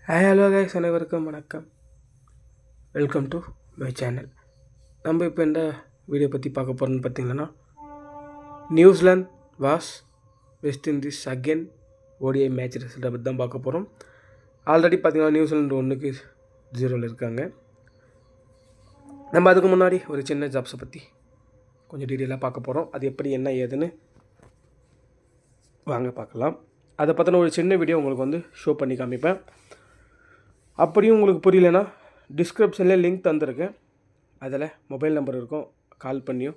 Hi hello guys, அனைவருக்கும் வணக்கம். Welcome to my channel. நம்ம இப்போ இந்த வீடியோ பற்றி பார்க்க போகிறோன்னு பார்த்தீங்கன்னா, New Zealand was west Indies again ODI match ரிசல்ட்டை பற்றி தான் பார்க்க போகிறோம். ஆல்ரெடி பார்த்தீங்கன்னா நியூசிலாந்து 1-0 இருக்காங்க. நம்ம அதுக்கு முன்னாடி ஒரு சின்ன ஜாப்ஸை பற்றி கொஞ்சம் டீட்டெயிலாக பார்க்க போகிறோம். அது எப்படி என்ன ஏதுன்னு வாங்க பார்க்கலாம். அதை பற்றின ஒரு சின்ன வீடியோ உங்களுக்கு ஷோ பண்ணி காமிப்பேன். அப்படியும் உங்களுக்கு புரியலனா டிஸ்கிரிப்ஷனில் லிங்க் தந்திருக்கேன். அதில் மொபைல் நம்பர் இருக்கும். கால் பண்ணியோ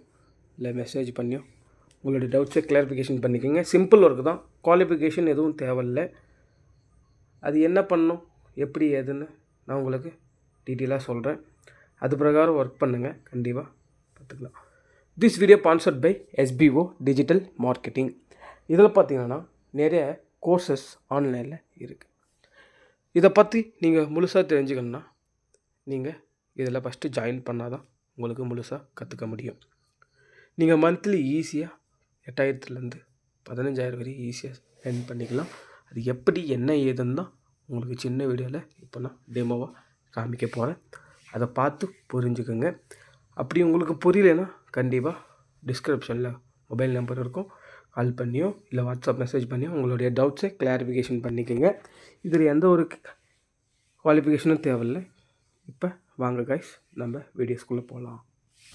இல்லை மெசேஜ் பண்ணியோ உங்களுடைய டவுட்ஸை கிளாரிஃபிகேஷன் பண்ணிக்கோங்க. சிம்பிள் ஒர்க் தான், குவாலிஃபிகேஷன் எதுவும் தேவையில்லை. அது என்ன பண்ணணும் எப்படி ஏதுன்னு நான் உங்களுக்கு டீட்டெயிலாக சொல்கிறேன். அது பிரகாரம் ஒர்க் பண்ணுங்கள், கண்டிப்பாக பார்த்துக்கலாம். This video sponsored by SBO digital marketing. இதில் பார்த்தீங்கன்னா நிறைய கோர்சஸ் ஆன்லைனில் இருக்குது. இதை பற்றி நீங்கள் முழுசாக தெரிஞ்சுக்கணுன்னா நீங்கள் இதில் ஃபஸ்ட்டு ஜாயின் பண்ணால் தான் உங்களுக்கு முழுசாக கற்றுக்க முடியும். நீங்கள் மந்த்லி ஈஸியாக 8,000 15,000 வரை ஈஸியாக earn பண்ணிக்கலாம். அது எப்படி என்ன ஏதுன்னு தான் உங்களுக்கு சின்ன வீடியோவில் இப்போ நான் டெமோவாக காமிக்க போகிறேன். அதை பார்த்து புரிஞ்சுக்கோங்க. அப்படி உங்களுக்கு புரியலைன்னா கண்டிப்பாக டிஸ்கிரிப்ஷனில் மொபைல் நம்பர் இருக்கும். கால் பண்ணியோ இல்லை வாட்ஸ்அப் மெசேஜ் பண்ணியோ உங்களுடைய டவுட்ஸை கிளாரிஃபிகேஷன் பண்ணிக்கோங்க. இதில் எந்த ஒரு குவாலிஃபிகேஷனும் தேவையில்லை. இப்போ வாங்க கைஸ், நம்ம வீடியோஸ்குள்ளே போகலாம்.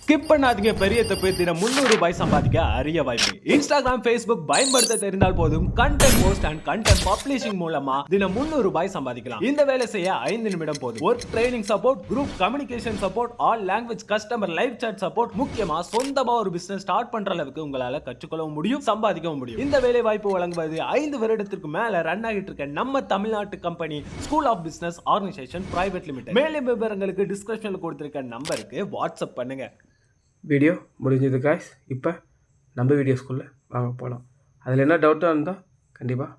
ஸ்கிப் பண்ணாதீங்க. பெரிய தப்பு. தினம் 300 ரூபாய் சம்பாதிக்க அரிய வாய்ப்பு. இன்ஸ்டாகிராம், ஃபேஸ்புக் பயன்படுத்த தெரிந்தால் போதும் content post and content publishing மூலமா தினம் 300 ரூபாய் சம்பாதிக்கலாம். இந்த வேலை செய்ய 5 நிமிடம் போதும். Work training support, group communication support, all language customer live chat support, முக்கியமா சொந்தமா ஒரு பிசினஸ் ஸ்டார்ட் பண்ற அளவுக்கு உங்களால கற்றுக்கொள்ளவும் முடியும், சம்பாதிக்கவும் முடியும். இந்த வேலை வாய்ப்பு வழங்குவது 5 வருடத்திற்கு மேல ரன் ஆகிட்டு இருக்க நம்ம தமிழ்நாட்டு company school of business organisation private limited. மேலும் விவரங்களுக்கு டிஸ்கிரிப்ஷன்ல கொடுத்திருக்க நம்பருக்கு வாட்ஸ்அப் பண்ணுங்க. வீடியோ முடிஞ்சது காய்ஸ். இப்போ நம்ம வீடியோஸ்குள்ளே வாங்க போகலாம். அதில் என்ன டவுட்டாக இருந்தால் கண்டிப்பாக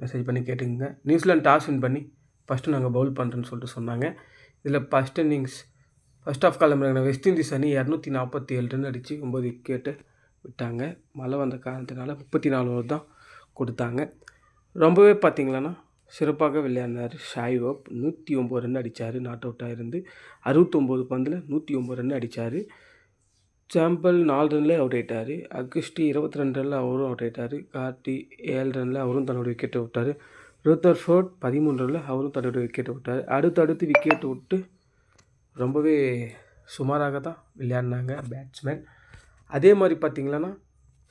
மெசேஜ் பண்ணி கேட்டுக்கோங்க. நியூசிலாந்து டாஸ் வின் பண்ணி ஃபஸ்ட்டு நாங்கள் பவுல் பண்ணுறேன்னு சொல்லிட்டு சொன்னாங்க. இதில் ஃபஸ்ட் இன்னிங்ஸ் ஃபஸ்ட் ஆஃப் கிளம்புறாங்க வெஸ்ட் இண்டீஸ் அணி 247 ரன் அடித்து 9 விக்கெட்டு விட்டாங்க. மழை வந்த காரணத்தினால 34 ஓவர் தான் கொடுத்தாங்க. ரொம்பவே பார்த்திங்களன்னா சிறப்பாக விளையாடினார் ஷாய் ஹோப். 109 ரன் அடித்தார். நாட் அவுட்டாக இருந்து 69 பந்தில் 109 ரன் அடித்தார். சாம்பல் 4 ரனில் அவுட் ஆகிட்டார். அகஸ்டி 22 ரனில் அவரும் அவுட் ஆகிட்டார். கார்டி 7 ரனில் அவரும் தன்னோட விக்கெட்டை விட்டார். ருத்தர்ஃபோர்ட் 13 ரனில் அவரும் தன்னோட விக்கெட்டை விட்டார். அடுத்தடுத்து விக்கெட் விட்டு ரொம்பவே சுமாராக தான் விளையாடினாங்க பேட்ஸ்மேன். அதே மாதிரி பார்த்திங்களன்னா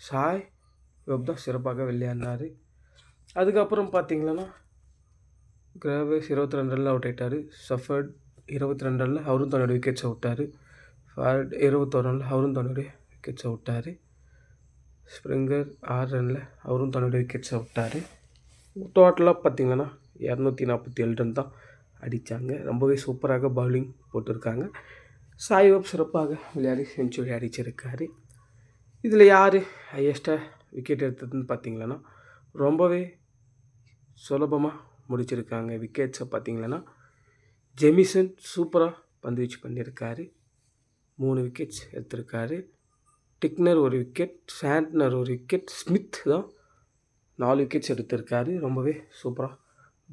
ஷாய் ஹோப் தான் சிறப்பாக விளையாடினார். அதுக்கப்புறம் பார்த்திங்களன்னா கிராவேஸ் 22 ரனில் அவுட் ஆகிட்டார். சஃபர்ட் 22 ரனில் அவரும் தன்னோட விக்கெட்ஸை விட்டார். ஃபார்ட் 21 ரனில் அவரும் தன்னுடைய விக்கெட்ஸை விட்டார். ஸ்ப்ரிங்கர் 6 ரனில் அவரும் தன்னுடைய விக்கெட்ஸை விட்டார். டோட்டலாக பார்த்திங்கன்னா 247 ரன் தான் அடித்தாங்க. ரொம்பவே சூப்பராக பவுலிங் போட்டிருக்காங்க. சாய் ஹோப் சிறப்பாக விளையாடி செஞ்சுரி அடிச்சிருக்காரு. இதில் யார் ஹையஸ்ட்டாக விக்கெட் எடுத்ததுன்னு பார்த்திங்கன்னா ரொம்பவே சுலபமாக முடிச்சிருக்காங்க. விக்கெட்ஸை பார்த்திங்கன்னா ஜெமிசன் சூப்பராக பந்து வீச்சு பண்ணியிருக்காரு. 3 விக்கெட்ஸ் எடுத்திருக்காரு. Tickner 1 wicket, Santner 1 wicket, Smith தான் 4 விக்கெட்ஸ் எடுத்திருக்காரு. ரொம்பவே சூப்பராக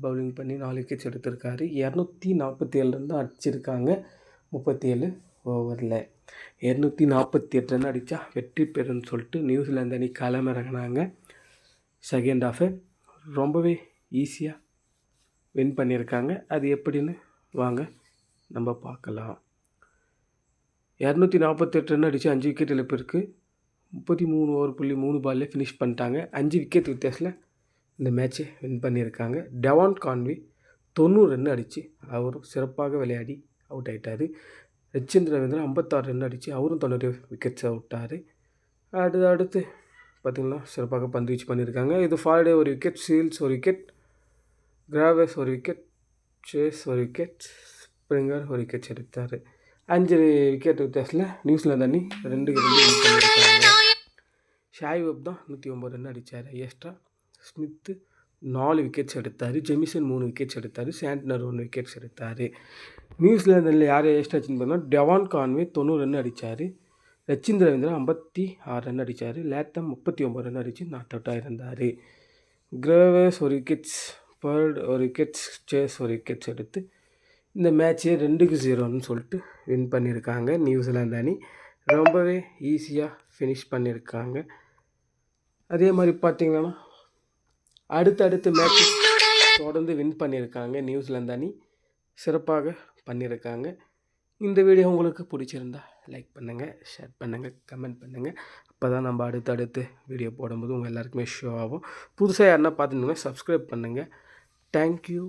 பவுலிங் பண்ணி 4 விக்கெட்ஸ் எடுத்திருக்காரு. 247 ரன் தான் அடிச்சிருக்காங்க 37 ஓவரில். 248 ரன் அடித்தா வெற்றி பெறுன்னு சொல்லிட்டு நியூசிலாந்து அணி களமிறங்கினாங்க. செகண்ட் ஹாஃபு ரொம்பவே ஈஸியாக வின் பண்ணியிருக்காங்க. அது எப்படின்னு வாங்க நம்ம பார்க்கலாம். 248 ரன் அடித்து 5 விக்கெட் இழப்பு இருக்குது. 33 ஓவர் 3 ஃபினிஷ் பண்ணிட்டாங்க. 5 விக்கெட் வித்தியாசத்தில் இந்த மேட்ச்சை வின் பண்ணியிருக்காங்க. டெவான் கான்வே 90 ரன் அடித்து அவரும் சிறப்பாக விளையாடி அவுட் ஆகிட்டார். ரச்சின் ரவீந்திரா 56 ரன் அடித்து அவரும் தன்னுடைய விக்கெட்ஸை விட்டார். அடுத்து பார்த்திங்கன்னா சிறப்பாக பந்து வீச்சு பண்ணியிருக்காங்க. இது Forde 1 wicket, Seales 1 wicket, Greaves 1 wicket, Chase 1 wicket, Springer 1 wickets எடுத்தார். 5 விக்கெட் வித்தியாசத்தில் நியூசிலாந்து அணி 2-2 வின் பண்ணியிருக்காங்க. ஷாய் ஹோப் தான் 109 ரன் அடித்தார் ஹையஸ்ட்டாக. ஸ்மித்து 4 விக்கெட்ஸ் எடுத்தார். ஜெமிசன் 3 விக்கெட்ஸ் எடுத்தார். சாண்ட்னர் 1 விக்கெட்ஸ் எடுத்தார். நியூசிலாந்து அணியில் யார் ஹையஸ்ட்டாக வச்சுன்னு பார்த்தோம்னா டெவான் கான்வே 90 ரன் அடித்தார். ரச்சின் ரவீந்திரா 56 ரன் அடித்தார். லேத்தம் 39 ரன் அடித்து நாட் அவுட்டாக இருந்தார். கிராவேஸ் 1 விக்கெட்ஸ் பேர்டு ஒரு விக்கெட்ஸ், சேஸ் ஒரு விக்கெட்ஸ் எடுத்து இந்த மேட்ச்சே 2-0ன்னு சொல்லிட்டு வின் பண்ணியிருக்காங்க. நியூசிலாந்து அணி ரொம்பவே ஈஸியாக ஃபினிஷ் பண்ணியிருக்காங்க. அதே மாதிரி பார்த்திங்கன்னா அடுத்தடுத்து மேட்ச் தொடர்ந்து வின் பண்ணியிருக்காங்க. நியூசிலாந்து அணி சிறப்பாக பண்ணியிருக்காங்க. இந்த வீடியோ உங்களுக்கு பிடிச்சிருந்தா லைக் பண்ணுங்கள், ஷேர் பண்ணுங்கள், கமெண்ட் பண்ணுங்கள். அப்போ தான் நம்ம அடுத்தடுத்து வீடியோ போடும்போது உங்கள் எல்லாருக்குமே ஷோ ஆகும். புதுசாக யாருன்னா பார்த்துருந்தீங்கன்னா சப்ஸ்கிரைப் பண்ணுங்கள். தேங்க்யூ.